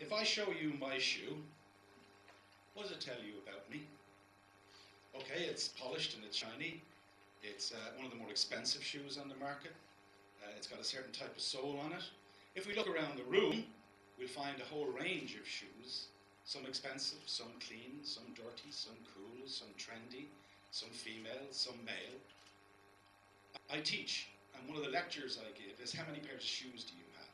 If I show you my shoe, what does it tell you about me? Okay, it's polished and it's shiny. It's one of the more expensive shoes on the market. It's got a certain type of sole on it. If we look around the room, we'll find a whole range of shoes. Some expensive, some clean, some dirty, some cool, some trendy, some female, some male. I teach, and one of the lectures I give is, how many pairs of shoes do you have?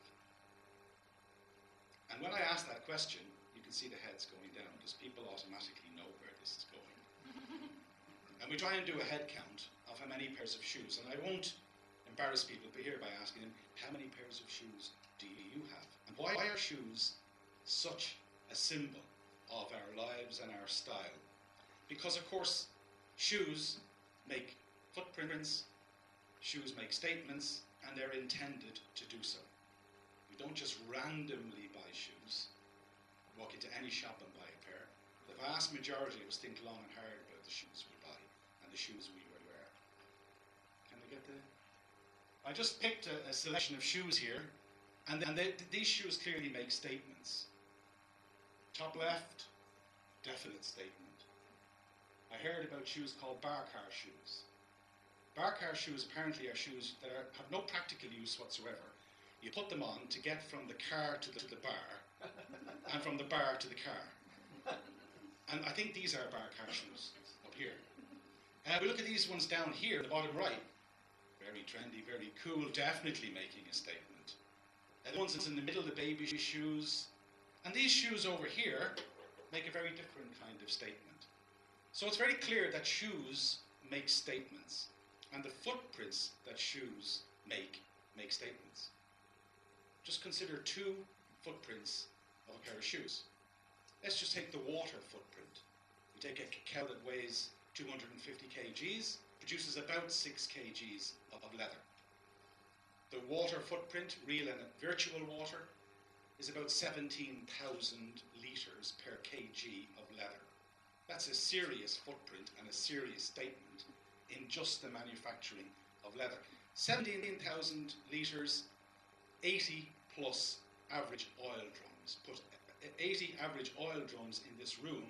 And when I ask that question, you can see the heads going down, because people automatically know where this is going. And we try and do a head count of how many pairs of shoes. And I won't embarrass people here by asking them, how many pairs of shoes do you have? And why are shoes such a symbol of our lives and our style? Because, of course, shoes make footprints, shoes make statements, and they're intended to do so. We don't just randomly buy shoes, walk into any shop and buy a pair. The vast majority of us think long and hard about the shoes we buy and the shoes we wear. Can we get the... I just picked a selection of shoes here, and these shoes clearly make statements. Top left, definite statement. I heard about shoes called bar car shoes. Bar car shoes apparently are shoes that have no practical use whatsoever. You put them on to get from the car to the bar, and from the bar to the car. And I think these are bar car shoes up here. We look at these ones down here, the bottom right. Very trendy, very cool, definitely making a statement. The ones in the middle, the baby shoes. And these shoes over here make a very different kind of statement. So it's very clear that shoes make statements, and the footprints that shoes make statements. Just consider two footprints of a pair of shoes. Let's just take the water footprint. We take a cow that weighs 250 kgs, produces about 6 kgs of leather. The water footprint, real and virtual water, is about 17,000 litres per kg of leather. That's a serious footprint and a serious statement in just the manufacturing of leather. 17,000 litres, 80 plus average oil drums. Put 80 average oil drums in this room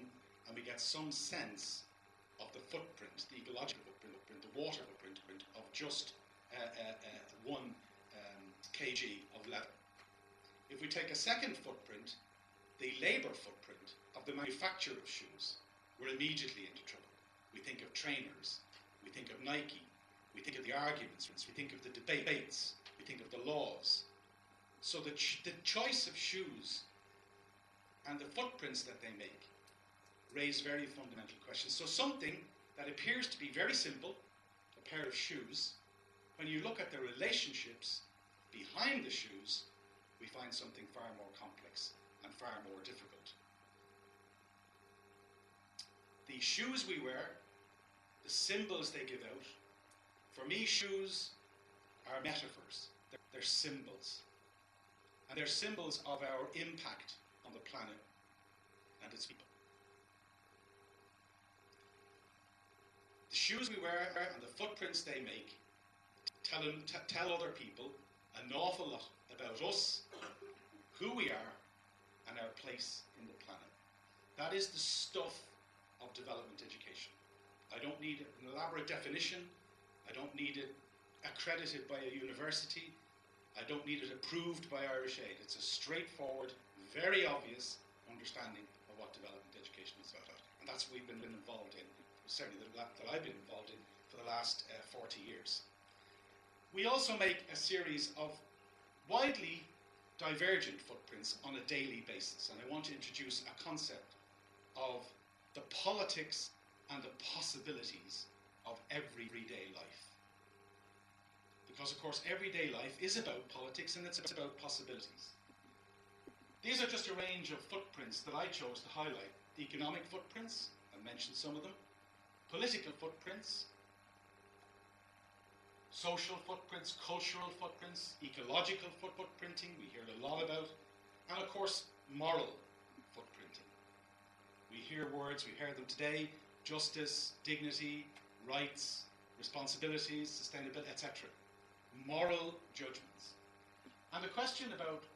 and we get some sense of the footprint, the ecological footprint, the water footprint of just 1 kg of leather. If we take a second footprint, the labour footprint of the manufacture of shoes, we're immediately into trouble. We think of trainers, we think of Nike, we think of the arguments, we think of the debates, we think of the laws. So the choice of shoes and the footprints that they make raise very fundamental questions. So something that appears to be very simple, a pair of shoes, when you look at the relationships behind the shoes, we find something far more complex and far more difficult. The shoes we wear, the symbols they give out, for me shoes are metaphors, they're symbols. And they're symbols of our impact on the planet and its people. The shoes we wear and the footprints they make tell other people an awful lot about us, who we are, and our place in the planet. That is the stuff of development education. I don't need an elaborate definition. I don't need it accredited by a university. I don't need it approved by Irish Aid. It's a straightforward, very obvious understanding of what development education is about. And that's what we've been involved in, certainly that I've been involved in for the last 40 years. We also make a series of widely divergent footprints on a daily basis. And I want to introduce a concept of the politics and the possibilities of everyday life. Because, of course, everyday life is about politics and it's about possibilities. These are just a range of footprints that I chose to highlight. Economic footprints, I mentioned some of them. Political footprints. Social footprints, cultural footprints, ecological footprinting, we hear a lot about. And, of course, moral footprinting. We hear words, we hear them today, justice, dignity, rights, responsibilities, sustainability, etc. Moral judgments. And the question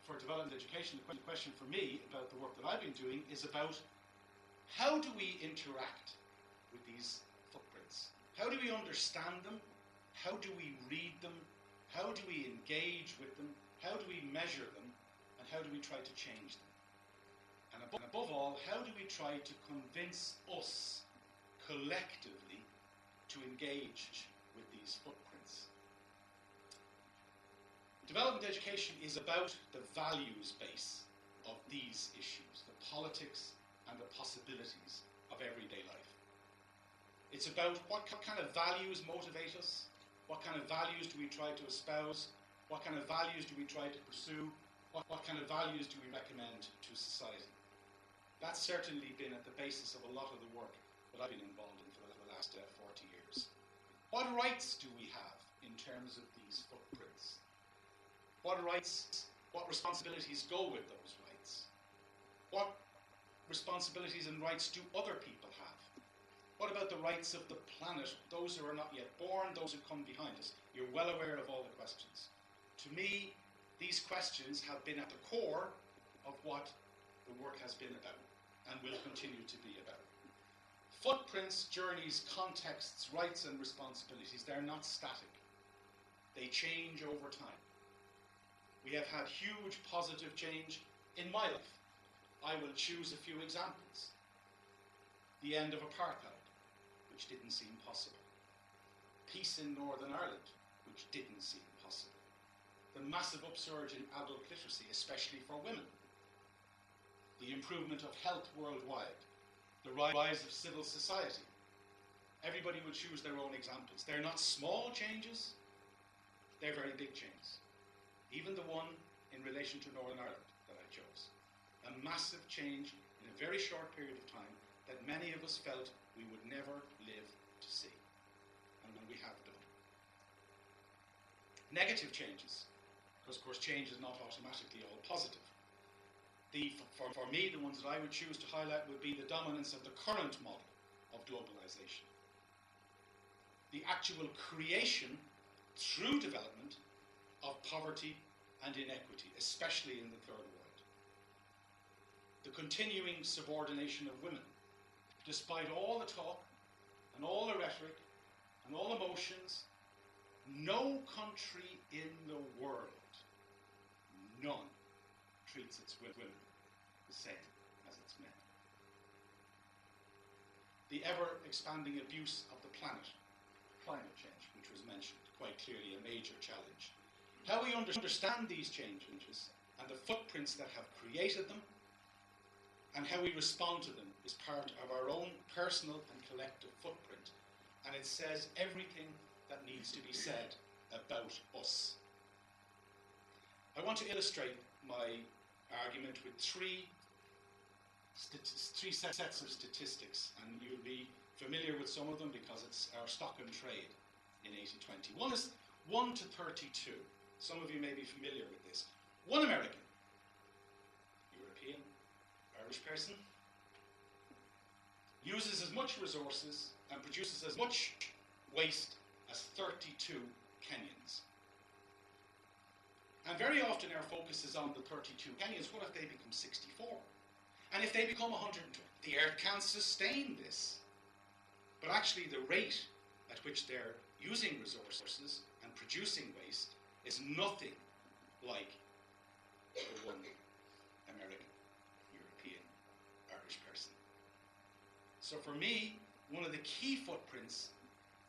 for development education, the question for me about the work that I've been doing is about how do we interact with these footprints? How do we understand them? How do we read them? How do we engage with them? How do we measure them? And how do we try to change them? And above all, how do we try to convince us collectively to engage with these footprints? Development education is about the values base of these issues, the politics and the possibilities of everyday life. It's about what kind of values motivate us, what kind of values do we try to espouse, what kind of values do we try to pursue, what kind of values do we recommend to society. That's certainly been at the basis of a lot of the work that I've been involved in for the last 40 years. What rights do we have in terms of these footprints? What rights, what responsibilities go with those rights? What responsibilities and rights do other people have? What about the rights of the planet, those who are not yet born, those who come behind us? You're well aware of all the questions. To me, these questions have been at the core of what the work has been about and will continue to be about. Footprints, journeys, contexts, rights and responsibilities, they're not static. They change over time. We have had huge positive change in my life. I will choose a few examples. The end of apartheid, which didn't seem possible. Peace in Northern Ireland, which didn't seem possible. The massive upsurge in adult literacy, especially for women. The improvement of health worldwide. The rise of civil society. Everybody will choose their own examples. They're not small changes, they're very big changes. Even the one in relation to Northern Ireland that I chose. A massive change in a very short period of time that many of us felt we would never live to see. And we have done. Negative changes, because of course change is not automatically all positive. For me, the ones that I would choose to highlight would be the dominance of the current model of globalization. The actual creation, through development, of poverty and inequity, especially in the third world. The continuing subordination of women, despite all the talk and all the rhetoric and all emotions, no country in the world, none, treats its women the same as its men. The ever-expanding abuse of the planet, climate change, which was mentioned, quite clearly a major challenge. How we understand these changes and the footprints that have created them and how we respond to them is part of our own personal and collective footprint. And it says everything that needs to be said about us. I want to illustrate my argument with three sets of statistics, and you'll be familiar with some of them because it's our stock and trade in 80-20. One is 1 to 32. Some of you may be familiar with this. One American, European, Irish person, uses as much resources and produces as much waste as 32 Kenyans. And very often our focus is on the 32 Kenyans. What if they become 64? And if they become 120? The earth can't sustain this. But actually the rate at which they're using resources and producing waste is nothing like the one American, European, Irish person. So for me, one of the key footprints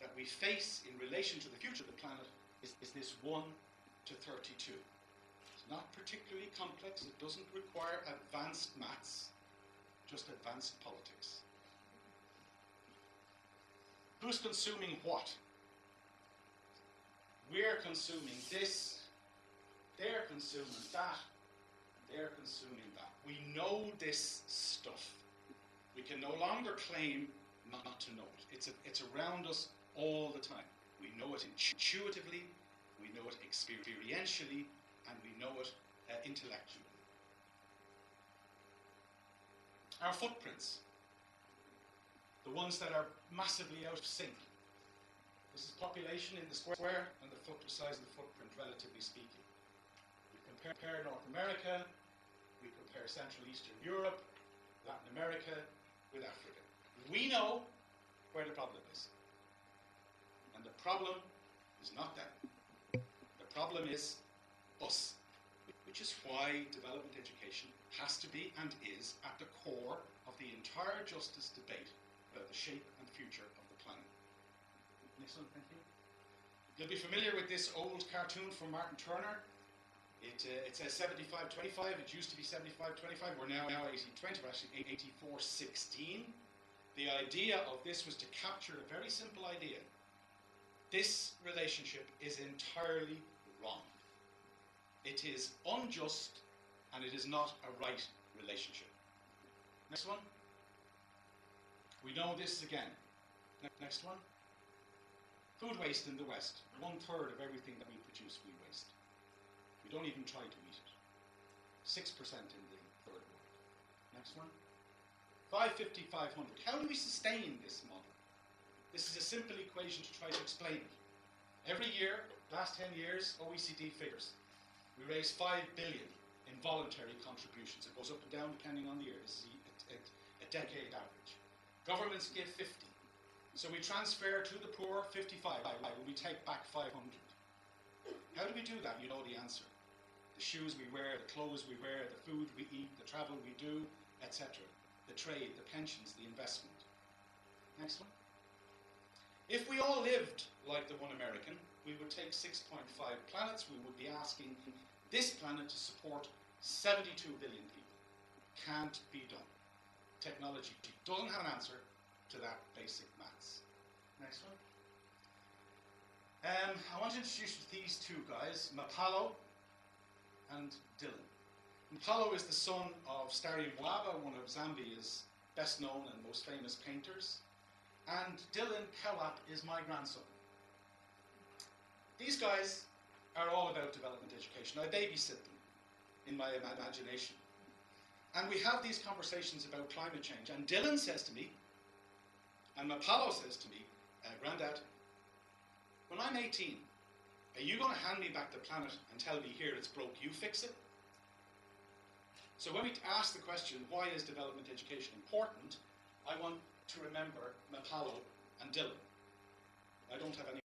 that we face in relation to the future of the planet is this 1 to 32. It's not particularly complex. It doesn't require advanced maths, just advanced politics. Who's consuming what? We're consuming this, they're consuming that, they're consuming that. We know this stuff. We can no longer claim not to know it. It's around us all the time. We know it intuitively, we know it experientially, and we know it intellectually. Our footprints, the ones that are massively out of sync. This is population in the square and the size of the footprint, relatively speaking. We compare North America, we compare Central Eastern Europe, Latin America with Africa. We know where the problem is. And the problem is not them. The problem is us, which is why development education has to be and is at the core of the entire justice debate about the shape and future of the planet. Next one, thank you. You'll be familiar with this old cartoon from Martin Turner. It says 75-25. It used to be 75-25. We're now 80-20. We're actually 84-16. The idea of this was to capture a very simple idea. This relationship is entirely wrong. It is unjust and it is not a right relationship. Next one. We know this again. Next one. Food waste in the West. 1/3 of everything that we produce, we waste. We don't even try to eat it. 6% in the third world. Next one. 550, 500. How do we sustain this model? This is a simple equation to try to explain it. Every year, last 10 years, OECD figures. We raise 5 billion in voluntary contributions. It goes up and down depending on the year. This is a decade average. Governments give 50. So we transfer to the poor 55. We take back 500. How do we do that? You know the answer. The shoes we wear, the clothes we wear, the food we eat, the travel we do, etc. The trade, the pensions, the investment. Next one. If we all lived like the one American, we would take 6.5 planets. We would be asking this planet to support 72 billion people. Can't be done. Technology doesn't have an answer to that basic maths. Next one. I want to introduce you to these two guys, Mapalo and Dylan. Mapalo is the son of Starry Mwaba, one of Zambia's best known and most famous painters. And Dylan Kawap is my grandson. These guys are all about development education. I babysit them in my imagination. And we have these conversations about climate change. And Dylan says to me, and Mapalo says to me, Grandad, when I'm 18, are you going to hand me back the planet and tell me here it's broke, you fix it? So when we ask the question, why is development education important, I want to remember Mapalo and Dylan. I don't have any